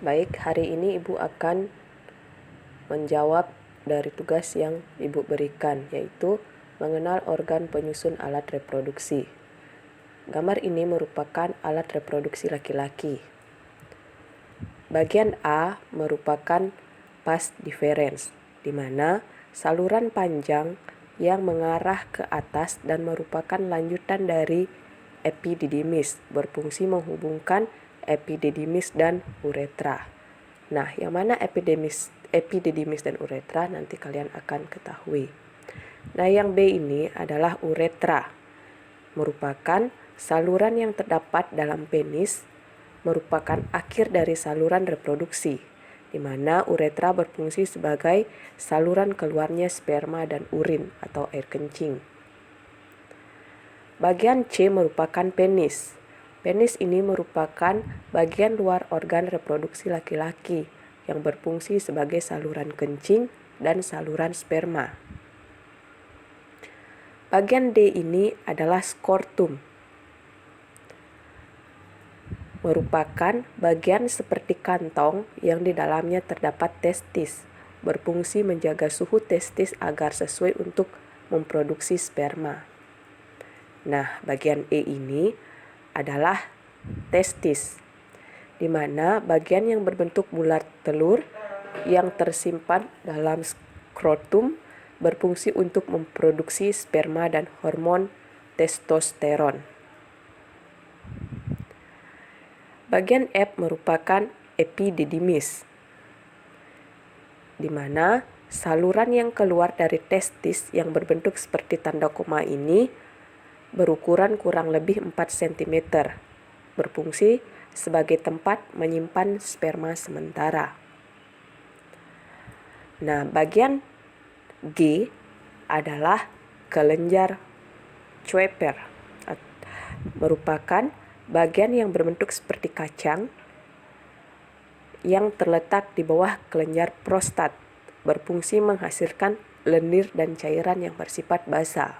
Baik, hari ini Ibu akan menjawab dari tugas yang Ibu berikan, yaitu mengenal organ penyusun alat reproduksi. Gambar ini merupakan alat reproduksi laki-laki. Bagian A merupakan vas deferens, di mana saluran panjang yang mengarah ke atas dan merupakan lanjutan dari epididymis, berfungsi menghubungkan epididymis dan uretra. Nah, yang mana epididymis dan uretra nanti kalian akan ketahui. Nah, yang B ini adalah uretra, merupakan saluran yang terdapat dalam penis, merupakan akhir dari saluran reproduksi, di mana uretra berfungsi sebagai saluran keluarnya sperma dan urin atau air kencing. Bagian C merupakan penis. Penis ini merupakan bagian luar organ reproduksi laki-laki yang berfungsi sebagai saluran kencing dan saluran sperma. Bagian D ini adalah skortum. Merupakan bagian seperti kantong yang di dalamnya terdapat testis, berfungsi menjaga suhu testis agar sesuai untuk memproduksi sperma. Nah, bagian E ini adalah testis, di mana bagian yang berbentuk bulat telur yang tersimpan dalam skrotum berfungsi untuk memproduksi sperma dan hormon testosteron. Bagian F merupakan epididymis, di mana saluran yang keluar dari testis yang berbentuk seperti tanda koma ini berukuran kurang lebih 4 cm, berfungsi sebagai tempat menyimpan sperma sementara. Nah, bagian G adalah kelenjar Schweper, merupakan bagian yang berbentuk seperti kacang yang terletak di bawah kelenjar prostat, berfungsi menghasilkan lendir dan cairan yang bersifat basal.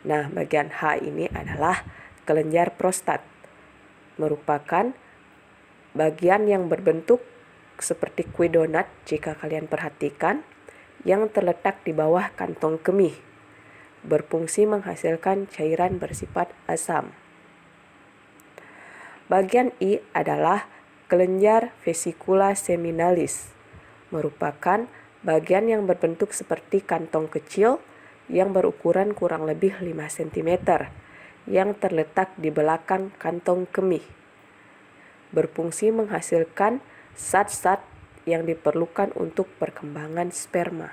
Nah, bagian H ini adalah kelenjar prostat, merupakan bagian yang berbentuk seperti kue donat jika kalian perhatikan, yang terletak di bawah kantong kemih, berfungsi menghasilkan cairan bersifat asam. Bagian I adalah kelenjar vesicula seminalis, merupakan bagian yang berbentuk seperti kantong kecil yang berukuran kurang lebih 5 cm, yang terletak di belakang kantong kemih, berfungsi menghasilkan zat-zat yang diperlukan untuk perkembangan sperma.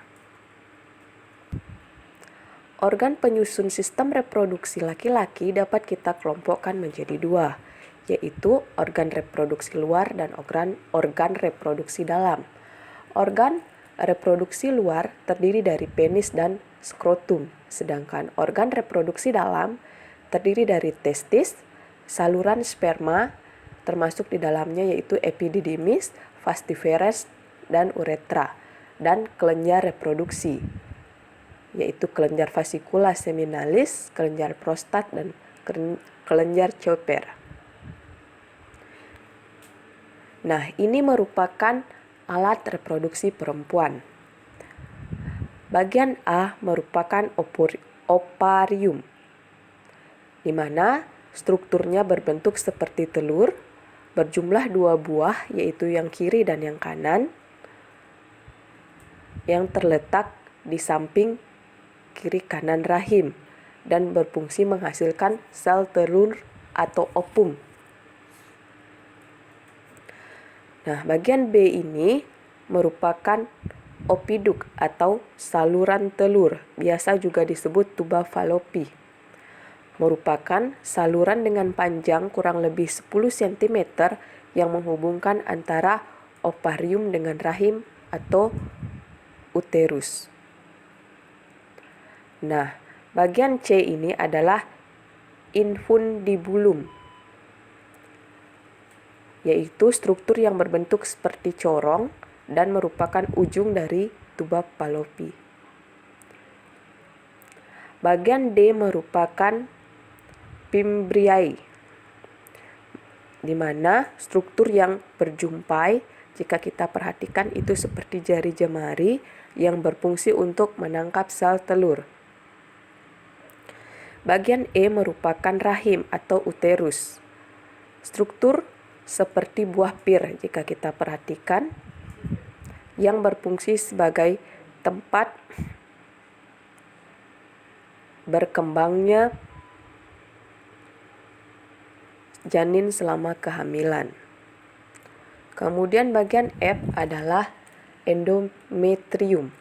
Organ penyusun sistem reproduksi laki-laki dapat kita kelompokkan menjadi dua, yaitu organ reproduksi luar dan organ reproduksi dalam. Organ reproduksi luar terdiri dari penis dan skrotum, sedangkan organ reproduksi dalam terdiri dari testis, saluran sperma, termasuk di dalamnya yaitu epididymis, vas deferens, dan uretra, dan kelenjar reproduksi, yaitu kelenjar vascula seminalis, kelenjar prostat, dan kelenjar Schweper. Nah, ini merupakan alat reproduksi perempuan. Bagian A merupakan ovarium, di mana strukturnya berbentuk seperti telur, berjumlah 2 buah, yaitu yang kiri dan yang kanan, yang terletak di samping kiri kanan rahim dan berfungsi menghasilkan sel telur atau ovum. Nah, bagian B ini merupakan opiduk atau saluran telur, biasa juga disebut tuba Fallopi. Merupakan saluran dengan panjang kurang lebih 10 cm yang menghubungkan antara ovarium dengan rahim atau uterus. Nah, bagian C ini adalah infundibulum, yaitu struktur yang berbentuk seperti corong dan merupakan ujung dari tuba Fallopi. Bagian D merupakan fimbriae, di mana struktur yang berjumpai jika kita perhatikan itu seperti jari jemari yang berfungsi untuk menangkap sel telur. Bagian E merupakan rahim atau uterus. Struktur seperti buah pir jika kita perhatikan yang berfungsi sebagai tempat berkembangnya janin selama kehamilan. Kemudian bagian F adalah endometrium.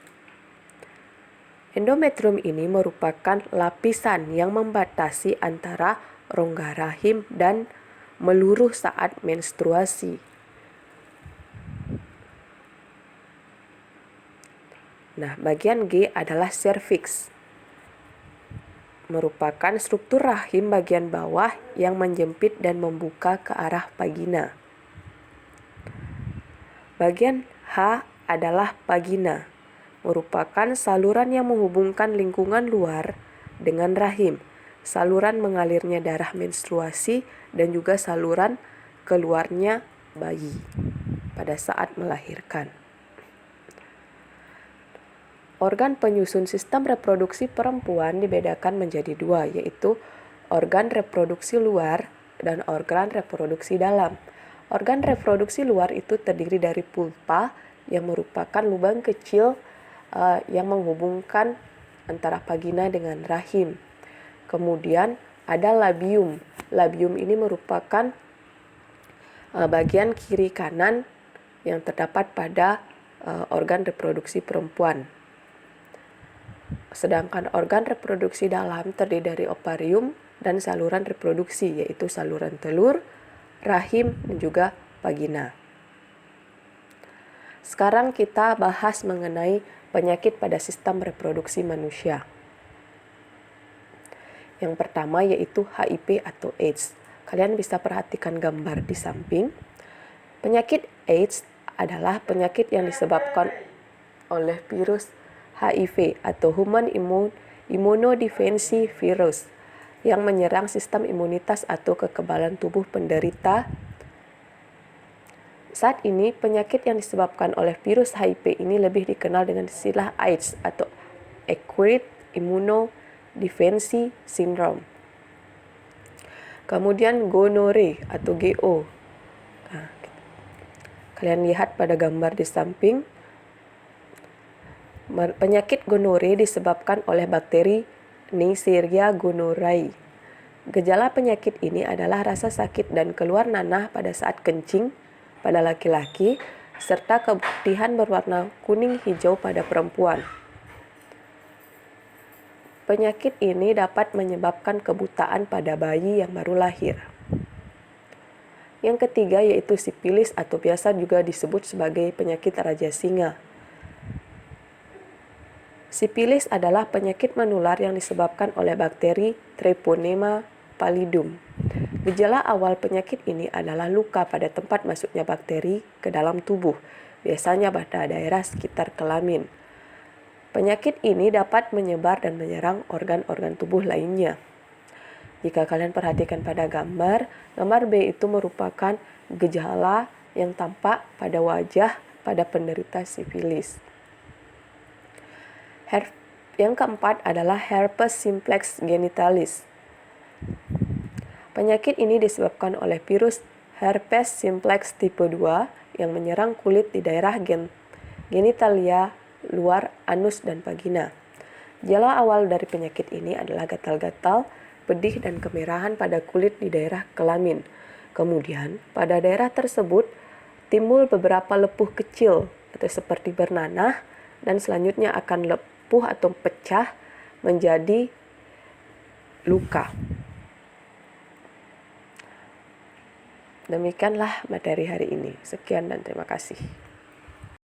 Endometrium ini merupakan lapisan yang membatasi antara rongga rahim dan meluruh saat menstruasi. Nah, bagian G adalah serviks. Merupakan struktur rahim bagian bawah yang menjepit dan membuka ke arah vagina. Bagian H adalah vagina, merupakan saluran yang menghubungkan lingkungan luar dengan rahim, saluran mengalirnya darah menstruasi, dan juga saluran keluarnya bayi pada saat melahirkan. Organ penyusun sistem reproduksi perempuan dibedakan menjadi dua, yaitu organ reproduksi luar dan organ reproduksi dalam. Organ reproduksi luar itu terdiri dari pulpa yang merupakan lubang kecil yang menghubungkan antara vagina dengan rahim. Kemudian ada labium. Labium ini merupakan bagian kiri kanan yang terdapat pada organ reproduksi perempuan. Sedangkan organ reproduksi dalam terdiri dari ovarium dan saluran reproduksi, yaitu saluran telur, rahim, dan juga vagina. Sekarang kita bahas mengenai penyakit pada sistem reproduksi manusia. Yang pertama yaitu HIV atau AIDS. Kalian bisa perhatikan gambar di samping. Penyakit AIDS adalah penyakit yang disebabkan oleh virus HIV atau Human Immunodeficiency Virus yang menyerang sistem imunitas atau kekebalan tubuh penderita. Saat ini, penyakit yang disebabkan oleh virus HIV ini lebih dikenal dengan istilah AIDS atau Acquired Immunodeficiency Syndrome. Kemudian gonore atau GO. Nah, kalian lihat pada gambar di samping. Penyakit gonore disebabkan oleh bakteri Neisseria gonorrhoeae. Gejala penyakit ini adalah rasa sakit dan keluar nanah pada saat kencing pada laki-laki, serta keputihan berwarna kuning hijau pada perempuan. Penyakit ini dapat menyebabkan kebutaan pada bayi yang baru lahir. Yang ketiga yaitu sipilis atau biasa juga disebut sebagai penyakit raja singa. Sipilis adalah penyakit menular yang disebabkan oleh bakteri Treponema pallidum. Gejala awal penyakit ini adalah luka pada tempat masuknya bakteri ke dalam tubuh, biasanya pada daerah sekitar kelamin. Penyakit ini dapat menyebar dan menyerang organ-organ tubuh lainnya. Jika kalian perhatikan pada gambar B itu merupakan gejala yang tampak pada wajah pada penderita sifilis. Yang keempat adalah herpes simplex genitalis. Penyakit ini disebabkan oleh virus herpes simplex tipe 2 yang menyerang kulit di daerah genitalia luar anus dan vagina. Gejala awal dari penyakit ini adalah gatal-gatal, pedih, dan kemerahan pada kulit di daerah kelamin. Kemudian, pada daerah tersebut timbul beberapa lepuh kecil atau seperti bernanah dan selanjutnya akan lepuh atau pecah menjadi luka. Demikianlah materi hari ini. Sekian dan terima kasih.